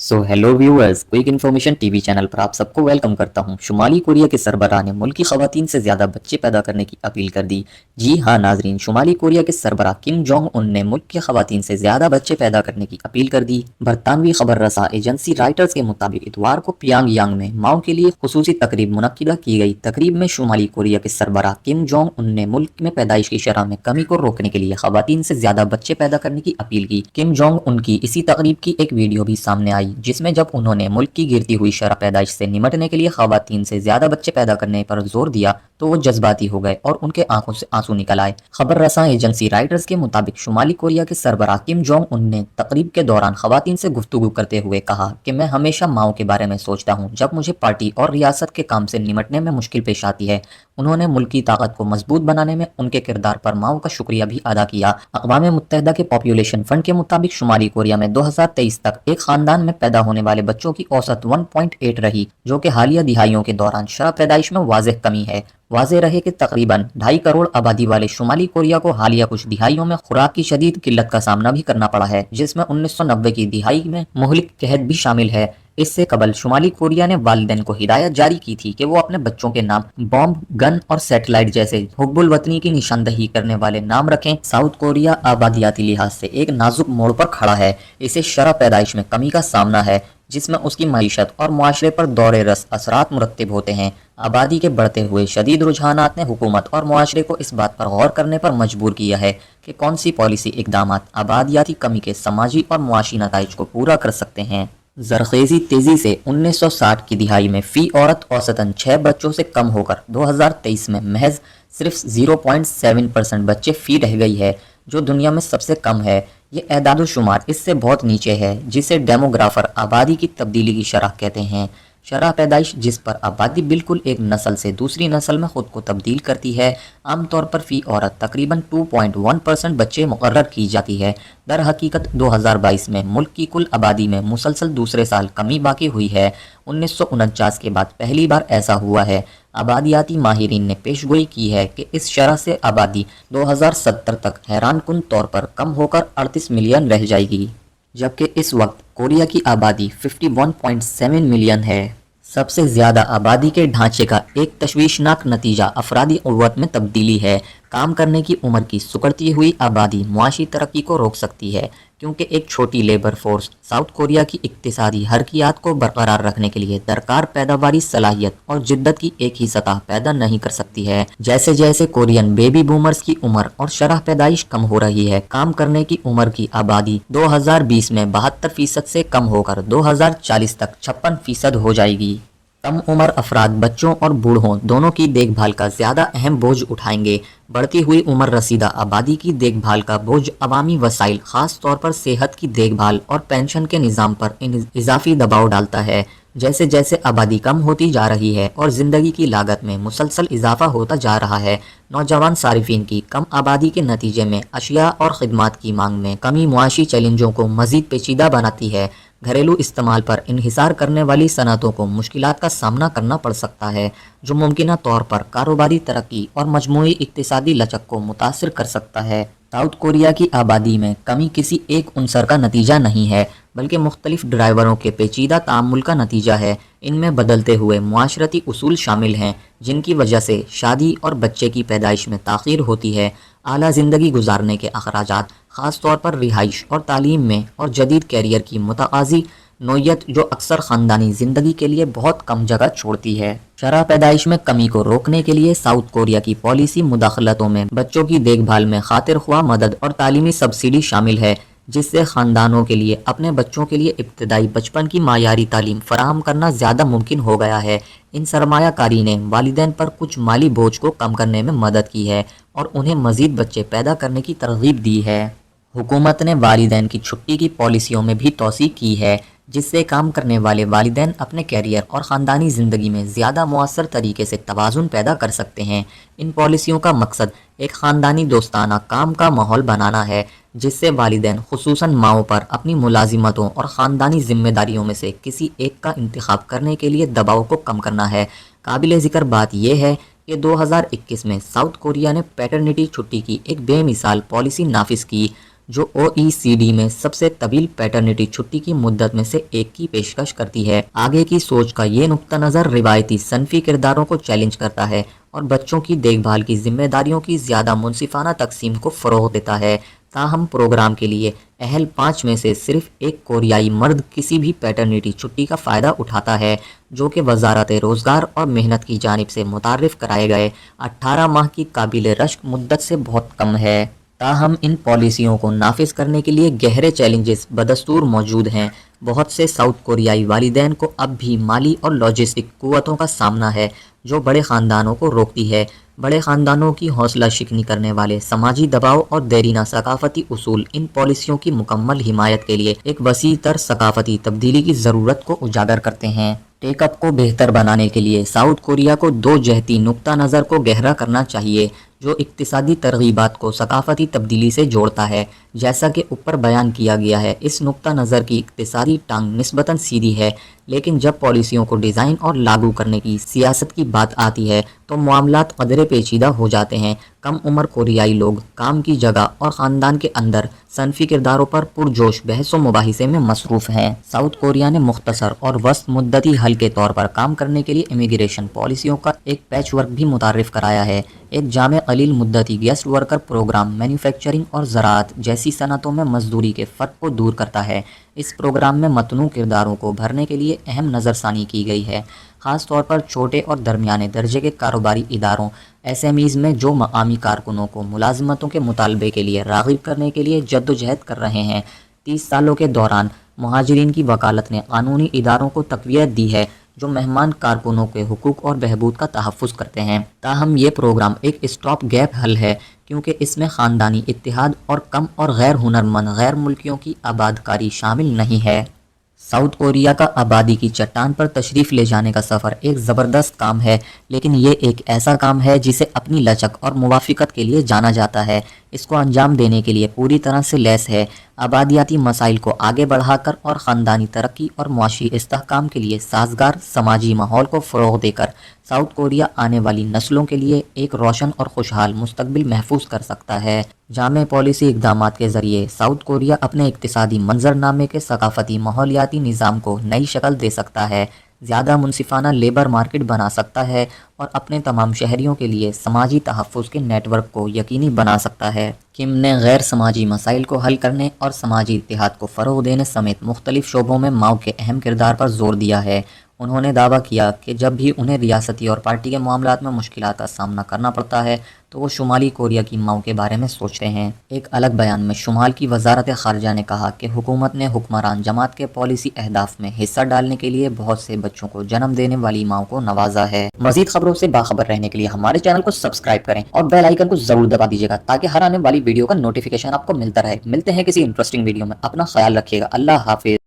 So hello viewers, quick information TV channel पर आप सबको वेलकम करता हूं। शुमाली कोरिया के सरबराह ने मुल्क की खवातीन से ज़्यादा बच्चे पैदा करने की अपील कर दी। जी हां नाजरीन, शुमाली कोरिया के सरबराह किम जोंग उन ने मुल्क की खवातीन से ज़्यादा बच्चे पैदा करने की अपील कर दी। बरतानवी खबर रसा एजेंसी राइटर्स के मुताबिक इतवार को पियांग यांग में माओ के लिए खुसूसी तकरीब मुनक्किदा की गई। तकरीब में शुमाली कोरिया के सरबराह किम जोंग उन ने मुल्क में पैदाइश की शरह में कमी को रोकने के लिए खवातीन से ज़्यादा बच्चे पैदा करने की अपील की। किम जोंग उन की इसी तकरीब की एक वीडियो भी सामने आई, जिसमें जब उन्होंने मुल्क की गिरती हुई शरह पैदाइश से निमटने के लिए खवातीन से ज्यादा बच्चे पैदा करने पर जोर दिया तो वो जज्बाती हो गए और उनके आंखों से आंसू निकल आए। खबर रसा एजेंसी राइटर्स के मुताबिक शुमाली कोरिया के सरबराह किम जोंग उन ने तकरीब के दौरान खवातीन से गुफ्तगू करते हुए कहा कि मैं हमेशा माओ के बारे में सोचता हूँ जब मुझे पार्टी और रियासत के काम से निमटने में मुश्किल पेश आती है। उन्होंने मुल्क की ताकत को मजबूत बनाने में उनके किरदार पर माओ का शुक्रिया भी अदा किया। अक़वाम मुत्तहिदा के पॉपुलेशन फंड के मुताबिक शुमाली कोरिया में 2023 तक एक खानदान में पैदा होने वाले बच्चों की औसत 1.8 रही, जो कि हालिया दिहाइयों के दौरान शरह पैदाइश में वाज़ेह कमी है। वाज़ेह रहे कि तकरीबन 2.5 करोड़ आबादी वाले शुमाली कोरिया को हालिया कुछ दिहाइयों में खुराक की शदीद किल्लत का सामना भी करना पड़ा है, जिसमें 1990 की दिहाई में मुहलिक कहत भी शामिल है। इससे कबल शुमाली कोरिया ने वालिदैन को हिदायत जारी की थी कि वो अपने बच्चों के नाम बॉम्ब, गन और सैटेलाइट जैसे हुब्बुल वतनी की निशानदही करने वाले नाम रखें। साउथ कोरिया आबादियाती लिहाज से एक नाजुक मोड़ पर खड़ा है। इसे शरह पैदाइश में कमी का सामना है, जिसमें उसकी मईशत और मुआशरे पर दौरे रस असरात मुरत्तिब होते हैं। आबादी के बढ़ते हुए शदीद रुझानात ने हुकूमत और मुआशरे को इस बात पर गौर करने पर मजबूर किया है कि कौन सी पॉलिसी इकदामात आबादियाती कमी के समाजी और मुआशी नताइज को पूरा कर सकते हैं। जरखेज़ी तेजी से 1960 की दिहाई में फ़ी औरत औसतन 6 बच्चों से कम होकर 2023 में महज सिर्फ 0.7% बच्चे फ़ी रह गई है, जो दुनिया में सबसे कम है। ये एदाद शुमार इससे बहुत नीचे है, जिसे डेमोग्राफर आबादी की तब्दीली की शरह कहते हैं। शरह पैदाइश जिस पर आबादी बिल्कुल एक नस्ल से दूसरी नस्ल में खुद को तब्दील करती है। आमतौर पर फ़ी औरत तकरीबन 2.1% बच्चे मुकर्रर की जाती है। दर हकीकत 2022 में मुल्क की कुल आबादी में मुसलसल दूसरे साल कमी बाकी हुई है। 1949 के बाद पहली बार ऐसा हुआ है। आबादियाती माहिरीन ने पेशगोई की है कि इस शरह से आबादी 2070 तक हैरानकुन तौर पर कम होकर 38 मिलियन रह जाएगी, जबकि इस वक्त कोरिया की आबादी 51.7 मिलियन है। सबसे ज़्यादा आबादी के ढांचे का एक तशवीशनाक नतीजा अफरादी क़ुव्वत में तब्दीली है। काम करने की उम्र की सुकड़ती हुई आबादी मुआशी तरक्की को रोक सकती है, क्योंकि एक छोटी लेबर फोर्स साउथ कोरिया की इक्तिसादी हरकियात को बरकरार रखने के लिए दरकार पैदावारी सलाहियत और जिद्दत की एक ही सतह पैदा नहीं कर सकती है। जैसे जैसे कोरियन बेबी बूमर्स की उम्र और शरह पैदाइश कम हो रही है, काम करने की उम्र की आबादी 2020 में 72% से कम होकर 2040 तक 56% हो जाएगी। कम उम्र अफराद बच्चों और बूढ़ों दोनों की देखभाल का ज़्यादा अहम बोझ उठाएंगे। बढ़ती हुई उम्र रसीदा आबादी की देखभाल का बोझ अवामी वसाइल, ख़ास तौर पर सेहत की देखभाल और पेंशन के निज़ाम पर इजाफी दबाव डालता है। जैसे जैसे आबादी कम होती जा रही है और ज़िंदगी की लागत में मुसलसल इजाफा होता जा रहा है, नौजवान सारिफिन की कम आबादी के नतीजे में अशिया और खिदमात की मांग में कमी मुआशी चैलेंजों को मज़ीद पेचीदा बनाती है। घरेलू इस्तेमाल पर इन्हिसार करने वाली सनतों को मुश्किलात का सामना करना पड़ सकता है, जो मुमकिना तौर पर कारोबारी तरक्की और मजमूई इक्तिसादी लचक को मुतासिर कर सकता है। साउथ कोरिया की आबादी में कमी किसी एक उनसर का नतीजा नहीं है, बल्कि मुख्तलिफ ड्राइवरों के पेचीदा तामुल का नतीजा है। इनमें बदलते हुए मुआशरती उसूल शामिल हैं, जिनकी वजह से शादी और बच्चे की पैदाइश में ताख़ीर होती है। आला ज़िंदगी गुजारने के अखराजात, ख़ास तौर पर रिहाइश और तालीम में, और जदीद कैरियर की मुतआज़ी नोयत जो अक्सर ख़ानदानी ज़िंदगी के लिए बहुत कम जगह छोड़ती है। शरह पैदाइश में कमी को रोकने के लिए साउथ कोरिया की पॉलिसी मुदाखलतों में बच्चों की देखभाल में खातिर ख्वाह मदद और तालीमी सब्सिडी शामिल है, जिससे ख़ानदानों के लिए अपने बच्चों के लिए इब्तदाई बचपन की मायारी तालीम फराहम करना ज़्यादा मुमकिन हो गया है। इन सरमायाकारी ने वालिदैन पर कुछ माली बोझ को कम करने में मदद की है और उन्हें मज़ीद बच्चे पैदा करने की तरगीब दी है। हुकूमत ने वालिदैन की छुट्टी की पॉलिसियों में भी तोसी की है, जिससे काम करने वाले वालिदैन अपने कैरियर और ख़ानदानी ज़िंदगी में ज़्यादा मुअस्सर तरीके से तवाज़ुन पैदा कर सकते हैं। इन पॉलिसियों का मकसद एक ख़ानदानी दोस्ताना काम का माहौल बनाना है, जिससे वालिदैन खुसूसन माओं पर अपनी मुलाजिमतों और ख़ानदानी जिम्मेदारियों में से किसी एक का इंतखाब करने के लिए दबाव को कम करना है। काबिल ज़िक्र बात यह है कि 2021 में साउथ कोरिया ने पैटर्निटी छुट्टी की एक बेमिसाल पॉलिसी नाफिज की, जो OECD में सबसे तवील पैटर्निटी छुट्टी की मुद्दत में से एक की पेशकश करती है। आगे की सोच का ये नुक्ता नज़र रिवायती सनफी किरदारों को चैलेंज करता है और बच्चों की देखभाल की जिम्मेदारियों की ज़्यादा मुनसिफाना तकसीम को फ़रोग़ देता है। ताहम प्रोग्राम के लिए अहल 5 में से सिर्फ एक कोरियाई मर्द किसी भी पैटर्निटी छुट्टी का फ़ायदा उठाता है, जो कि वजारत रोज़गार और मेहनत की जानिब से मुतारिफ कराए गए 18 माह की काबिल रश्क मुद्दत से बहुत कम है। ताहम इन पॉलिसियों को नाफिज करने के लिए गहरे चैलेंजेस बदस्तूर मौजूद हैं। बहुत से साउथ कोरियाई वालिदैन को अब भी माली और लॉजिस्टिक कुव्वतों का सामना है जो बड़े ख़ानदानों को रोकती है। बड़े ख़ानदानों की हौसला शिकनी करने वाले समाजी दबाव और देरीना सकाफती उसूल इन पॉलिसियों की मुकम्मल हिमायत के लिए एक वसी तर सकाफती तब्दीली की ज़रूरत को उजागर करते हैं। टेकअप को बेहतर बनाने के लिए साउथ कोरिया को दो जहती नुक्ता नज़र को गहरा करना चाहिए जो इक्तिसादी तरगीबात को सकाफती तब्दीली से जोड़ता है। जैसा कि ऊपर बयान किया गया है, इस नुक्ता नज़र की इक्तिसादी टांग निस्बतन सीधी है, लेकिन जब पॉलिसियों को डिज़ाइन और लागू करने की सियासत की बात आती है तो मामलात कदरे पेचीदा हो जाते हैं। कम उम्र कोरियाई लोग काम की जगह और ख़ानदान के अंदर सनफी किरदारों पर पुरजोश बहस व मुबाहिसे में मसरूफ़ हैं। साउथ कोरिया ने मुख्तसर और वस्त मुद्दती हल के तौर पर काम करने के लिए इमिग्रेशन पॉलिसियों का एक पैच वर्क भी मुतारिफ कराया है। एक जामे कलील मुद्दती गेस्ट वर्कर प्रोग्राम मैन्युफैक्चरिंग और ज़राअत जैसी सनतों में मजदूरी के फ़र्क को दूर करता है। इस प्रोग्राम में मतनू किरदारों को भरने के लिए अहम नज़रसानी की गई है, ख़ास तौर पर छोटे और दरमियाने दर्जे के कारोबारी इदारों SMEs में जो मकामी कारकुनों को मुलाजमतों के मुतालबे के लिए राग़िब करने के लिए जद्दोजहद कर रहे हैं। 30 सालों के दौरान मुहाजिरीन की वकालत ने कानूनी इदारों को तक़वियत दी है जो मेहमान कारकुनों के हुकूक और बहबूद का तहफ़्फ़ुज़ करते हैं। ताहम ये प्रोग्राम एक स्टॉप गैप हल है क्योंकि इसमें ख़ानदानी इत्तिहाद और कम और गैर हुनरमंद गैर मुल्कियों की आबादकारी शामिल नहीं है। साउथ कोरिया का आबादी की चट्टान पर तशरीफ़ ले जाने का सफ़र एक ज़बरदस्त काम है, लेकिन ये एक ऐसा काम है जिसे अपनी लचक और मुवाफ़िकत के लिए जाना जाता है। इसको अंजाम देने के लिए पूरी तरह से लैस है। आबादियाती मसाइल को आगे बढ़ाकर और ख़ानदानी तरक्की और मुआशी इस्तेहकाम के लिए साजगार समाजी माहौल को फ़रोग़ देकर साउथ कोरिया आने वाली नस्लों के लिए एक रोशन और खुशहाल मुस्तकबिल महफूज कर सकता है। जामे पॉलिसी इक़दामात के ज़रिए साउथ कोरिया अपने इक़्तिसादी मंजरनामे के सकाफती माहौलियाती निज़ाम को नई शक्ल दे सकता है, ज़्यादा मुनसिफाना लेबर मार्केट बना सकता है और अपने तमाम शहरियों के लिए समाजी तहफ़्फ़ुज़ के नेटवर्क को यकीनी बना सकता है। किम ने गैर समाजी मसाइल को हल करने और समाजी इत्तेहाद को फ़रोग़ देने समेत मुख्तलिफ़ शोबों में माओ के अहम किरदार पर जोर दिया है। उन्होंने दावा किया कि जब भी उन्हें रियासती और पार्टी के मामलात में मुश्किलात का सामना करना पड़ता है तो वो शुमाली कोरिया की माओ के बारे में सोचते हैं। एक अलग बयान में शुमाल की वजारत ख़ारजा ने कहा कि हुकूमत ने हुक्मरान जमात के पॉलिसी अहदाफ में हिस्सा डालने के लिए बहुत से बच्चों को जन्म देने वाली माओ को नवाजा है। मज़ीद खबरों से बाखबर रहने के लिए हमारे चैनल को सब्सक्राइब करें और बेल आइकन को ज़रूर दबा दीजिएगा ताकि हर आने वाली वीडियो का नोटिफिकेशन आपको मिलता रहे। मिलते हैं किसी इंटरेस्टिंग वीडियो में। अपना ख्याल रखिएगा। अल्लाह हाफिज़।